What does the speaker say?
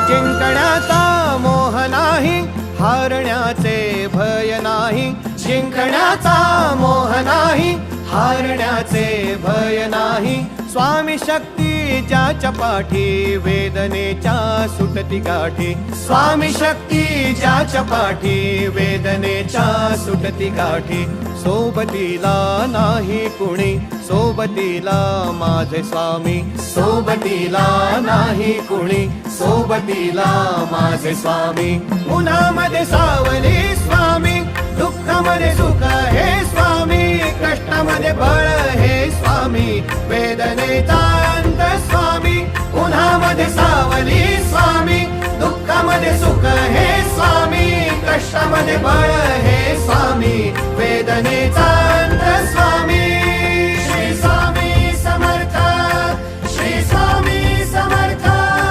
जिंकण्याचा मोह नाही, हारण्याचे भय नाही. जिंकण्याचा मोह नाही, हारण्याचे भय नाही. स्वामी शक्ती ज्याच्या पाठी, वेदनेच्या सुटती गाठी. स्वामी शक्ती ज्याच्या पाठी, वेदनेच्या सुटती गाठी. सोबतीला नाही कुणी, सोबतीला माझे स्वामी. सोबतीला नाही कुणी, सोबतीला माझे स्वामी. उन्हामध्ये सावली स्वामी, दुःखामध्ये सुख हे स्वामी. कष्टामध्ये बळ हे स्वामी, वेदनेचा अंत स्वामी. उन्हामध्ये सावली